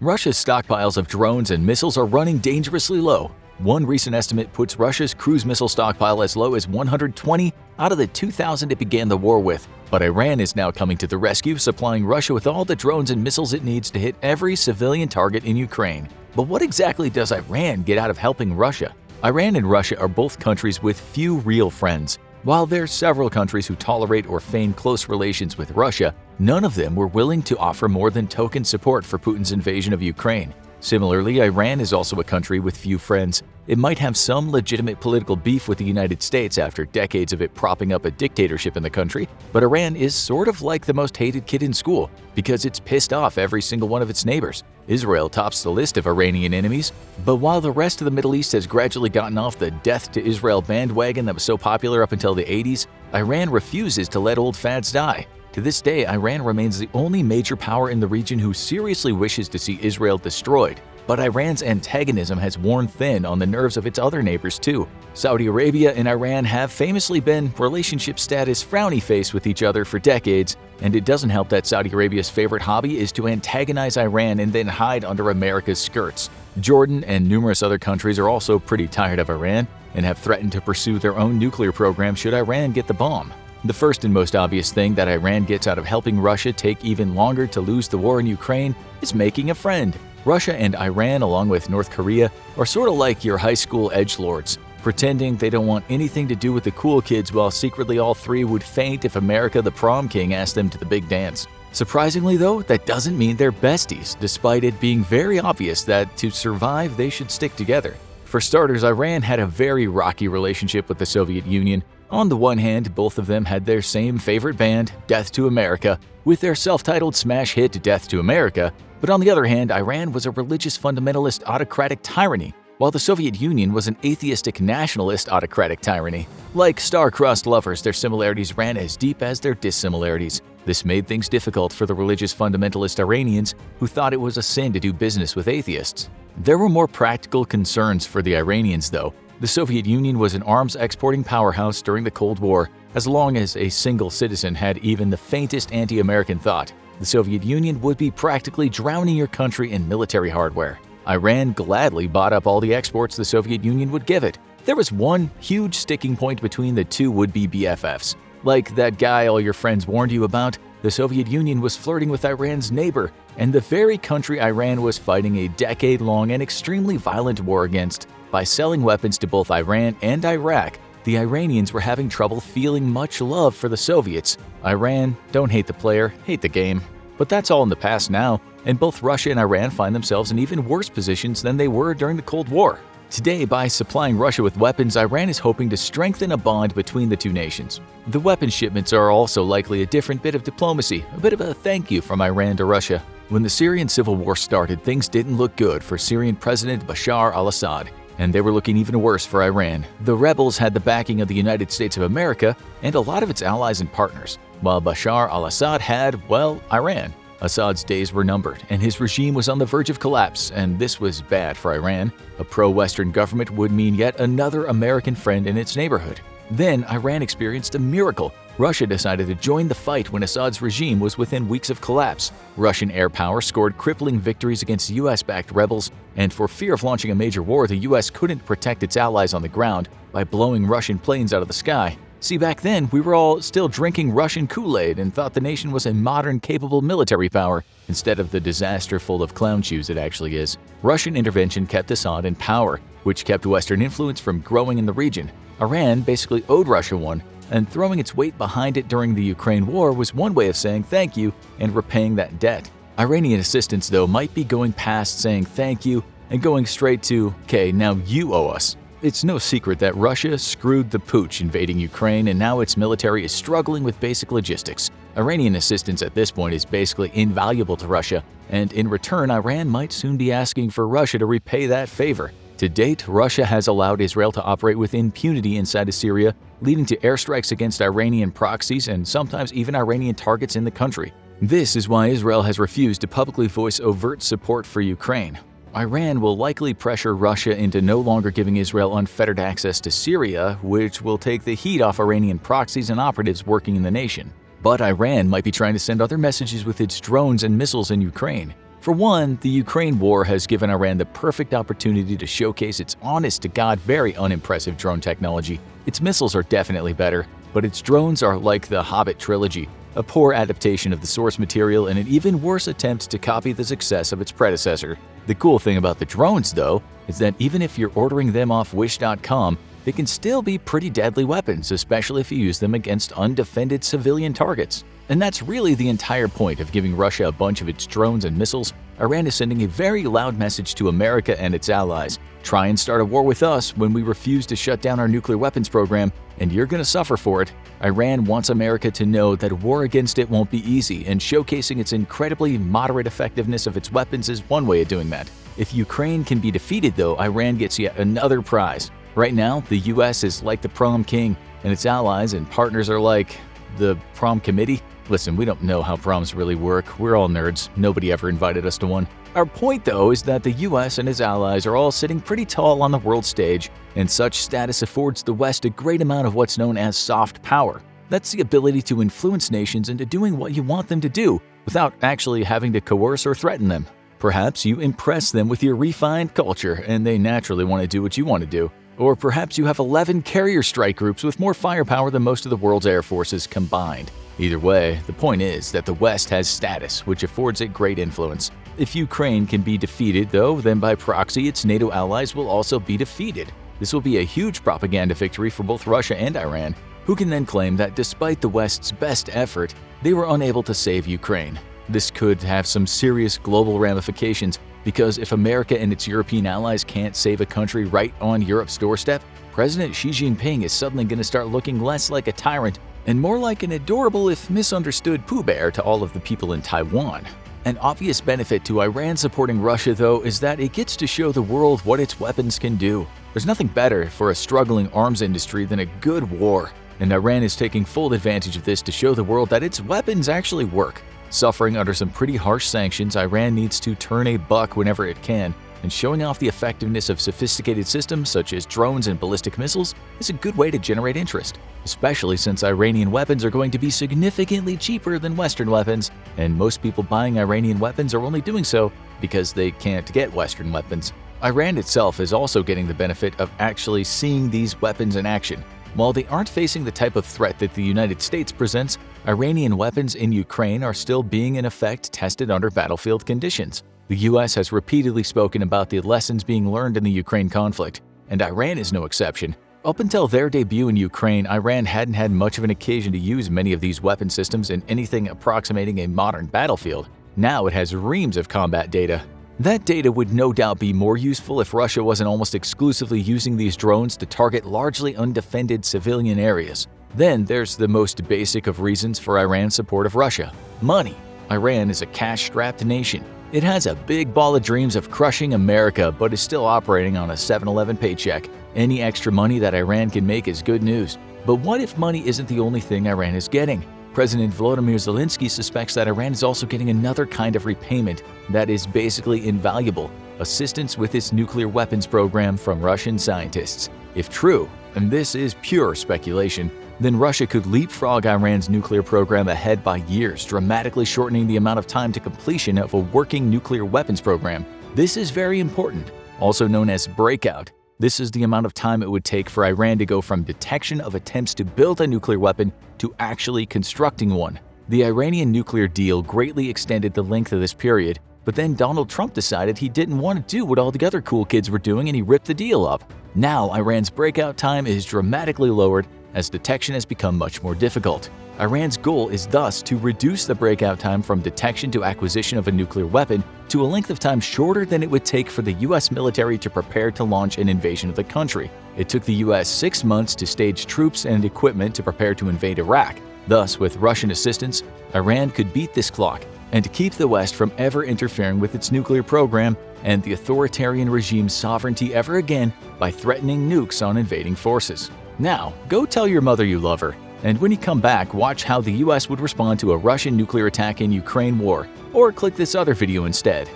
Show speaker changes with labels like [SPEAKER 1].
[SPEAKER 1] Russia's stockpiles of drones and missiles are running dangerously low. One recent estimate puts Russia's cruise missile stockpile as low as 120 out of the 2,000 it began the war with. But Iran is now coming to the rescue, supplying Russia with all the drones and missiles it needs to hit every civilian target in Ukraine. But what exactly does Iran get out of helping Russia? Iran and Russia are both countries with few real friends. While there are several countries who tolerate or feign close relations with Russia, none of them were willing to offer more than token support for Putin's invasion of Ukraine. Similarly, Iran is also a country with few friends. It might have some legitimate political beef with the United States after decades of it propping up a dictatorship in the country, but Iran is sort of like the most hated kid in school because it's pissed off every single one of its neighbors. Israel tops the list of Iranian enemies, but while the rest of the Middle East has gradually gotten off the death to Israel bandwagon that was so popular up until the 80s, Iran refuses to let old fads die. To this day, Iran remains the only major power in the region who seriously wishes to see Israel destroyed. But Iran's antagonism has worn thin on the nerves of its other neighbors too. Saudi Arabia and Iran have famously been relationship status frowny face with each other for decades, and it doesn't help that Saudi Arabia's favorite hobby is to antagonize Iran and then hide under America's skirts. Jordan and numerous other countries are also pretty tired of Iran and have threatened to pursue their own nuclear program should Iran get the bomb. The first and most obvious thing that Iran gets out of helping Russia take even longer to lose the war in Ukraine is making a friend. Russia and Iran, along with North Korea, are sort of like your high school edgelords, pretending they don't want anything to do with the cool kids while secretly all three would faint if America the prom king asked them to the big dance. Surprisingly though, that doesn't mean they're besties, despite it being very obvious that to survive they should stick together. For starters, Iran had a very rocky relationship with the Soviet Union. On the one hand, both of them had their same favorite band, Death to America, with their self-titled smash hit Death to America, but on the other hand, Iran was a religious fundamentalist autocratic tyranny, while the Soviet Union was an atheistic nationalist autocratic tyranny. Like star-crossed lovers, their similarities ran as deep as their dissimilarities. This made things difficult for the religious fundamentalist Iranians who thought it was a sin to do business with atheists. There were more practical concerns for the Iranians though. The Soviet Union was an arms exporting powerhouse during the Cold War. As long as a single citizen had even the faintest anti-American thought, the Soviet Union would be practically drowning your country in military hardware. Iran gladly bought up all the exports the Soviet Union would give it. There was one huge sticking point between the two would-be BFFs. Like that guy all your friends warned you about, the Soviet Union was flirting with Iran's neighbor, and the very country Iran was fighting a decade-long and extremely violent war against. By selling weapons to both Iran and Iraq, the Iranians were having trouble feeling much love for the Soviets. Iran, don't hate the player, hate the game. But that's all in the past now, and both Russia and Iran find themselves in even worse positions than they were during the Cold War. Today, by supplying Russia with weapons, Iran is hoping to strengthen a bond between the two nations. The weapon shipments are also likely a different bit of diplomacy, a bit of a thank you from Iran to Russia. When the Syrian civil war started, things didn't look good for Syrian President Bashar al-Assad, and they were looking even worse for Iran. The rebels had the backing of the United States of America and a lot of its allies and partners, while Bashar al-Assad had, well, Iran. Assad's days were numbered, and his regime was on the verge of collapse, and this was bad for Iran. A pro-Western government would mean yet another American friend in its neighborhood. Then Iran experienced a miracle. Russia decided to join the fight when Assad's regime was within weeks of collapse. Russian air power scored crippling victories against US-backed rebels, and for fear of launching a major war, the US couldn't protect its allies on the ground by blowing Russian planes out of the sky. See, back then, we were all still drinking Russian Kool-Aid and thought the nation was a modern, capable military power instead of the disaster full of clown shoes it actually is. Russian intervention kept Assad in power, which kept Western influence from growing in the region. Iran basically owed Russia one, and throwing its weight behind it during the Ukraine war was one way of saying thank you and repaying that debt. Iranian assistance, though, might be going past saying thank you and going straight to, okay, now you owe us. It's no secret that Russia screwed the pooch invading Ukraine, and now its military is struggling with basic logistics. Iranian assistance at this point is basically invaluable to Russia, and in return, Iran might soon be asking for Russia to repay that favor. To date, Russia has allowed Israel to operate with impunity inside of Syria, leading to airstrikes against Iranian proxies and sometimes even Iranian targets in the country. This is why Israel has refused to publicly voice overt support for Ukraine. Iran will likely pressure Russia into no longer giving Israel unfettered access to Syria, which will take the heat off Iranian proxies and operatives working in the nation. But Iran might be trying to send other messages with its drones and missiles in Ukraine. For one, the Ukraine war has given Iran the perfect opportunity to showcase its honest-to-God very unimpressive drone technology. Its missiles are definitely better, but its drones are like the Hobbit trilogy, a poor adaptation of the source material and an even worse attempt to copy the success of its predecessor. The cool thing about the drones, though, is that even if you're ordering them off Wish.com, they can still be pretty deadly weapons, especially if you use them against undefended civilian targets. And that's really the entire point of giving Russia a bunch of its drones and missiles. Iran is sending a very loud message to America and its allies. Try and start a war with us when we refuse to shut down our nuclear weapons program, and you're gonna suffer for it. Iran wants America to know that war against it won't be easy, and showcasing its incredibly moderate effectiveness of its weapons is one way of doing that. If Ukraine can be defeated, though, Iran gets yet another prize. Right now, the US is like the prom king, and its allies and partners are like the prom committee. Listen, we don't know how proms really work. We're all nerds. Nobody ever invited us to one. Our point, though, is that the US and its allies are all sitting pretty tall on the world stage, and such status affords the West a great amount of what's known as soft power. That's the ability to influence nations into doing what you want them to do without actually having to coerce or threaten them. Perhaps you impress them with your refined culture, and they naturally want to do what you want to do. Or perhaps you have 11 carrier strike groups with more firepower than most of the world's air forces combined. Either way, the point is that the West has status, which affords it great influence. If Ukraine can be defeated, though, then by proxy its NATO allies will also be defeated. This will be a huge propaganda victory for both Russia and Iran, who can then claim that despite the West's best effort, they were unable to save Ukraine. This could have some serious global ramifications, because if America and its European allies can't save a country right on Europe's doorstep, President Xi Jinping is suddenly going to start looking less like a tyrant and more like an adorable if misunderstood Pooh Bear to all of the people in Taiwan. An obvious benefit to Iran supporting Russia, though, is that it gets to show the world what its weapons can do. There's nothing better for a struggling arms industry than a good war, and Iran is taking full advantage of this to show the world that its weapons actually work. Suffering under some pretty harsh sanctions, Iran needs to turn a buck whenever it can, and showing off the effectiveness of sophisticated systems such as drones and ballistic missiles is a good way to generate interest, especially since Iranian weapons are going to be significantly cheaper than Western weapons, and most people buying Iranian weapons are only doing so because they can't get Western weapons. Iran itself is also getting the benefit of actually seeing these weapons in action. While they aren't facing the type of threat that the United States presents, Iranian weapons in Ukraine are still being in effect tested under battlefield conditions. The US has repeatedly spoken about the lessons being learned in the Ukraine conflict, and Iran is no exception. Up until their debut in Ukraine, Iran hadn't had much of an occasion to use many of these weapon systems in anything approximating a modern battlefield. Now it has reams of combat data. That data would no doubt be more useful if Russia wasn't almost exclusively using these drones to target largely undefended civilian areas. Then there's the most basic of reasons for Iran's support of Russia: money. Iran is a cash-strapped nation. It has a big ball of dreams of crushing America, but is still operating on a 7-Eleven paycheck. Any extra money that Iran can make is good news. But what if money isn't the only thing Iran is getting? President Volodymyr Zelensky suspects that Iran is also getting another kind of repayment that is basically invaluable: assistance with its nuclear weapons program from Russian scientists. If true, and this is pure speculation, then Russia could leapfrog Iran's nuclear program ahead by years, dramatically shortening the amount of time to completion of a working nuclear weapons program. This is very important, also known as breakout. This is the amount of time it would take for Iran to go from detection of attempts to build a nuclear weapon to actually constructing one. The Iranian nuclear deal greatly extended the length of this period, but then Donald Trump decided he didn't want to do what all the other cool kids were doing and he ripped the deal up. Now Iran's breakout time is dramatically lowered as detection has become much more difficult. Iran's goal is thus to reduce the breakout time from detection to acquisition of a nuclear weapon to a length of time shorter than it would take for the US military to prepare to launch an invasion of the country. It took the US 6 months to stage troops and equipment to prepare to invade Iraq. Thus, with Russian assistance, Iran could beat this clock and keep the West from ever interfering with its nuclear program and the authoritarian regime's sovereignty ever again by threatening nukes on invading forces. Now, go tell your mother you love her. And when you come back, watch how the US would respond to a Russian nuclear attack in Ukraine war, or click this other video instead.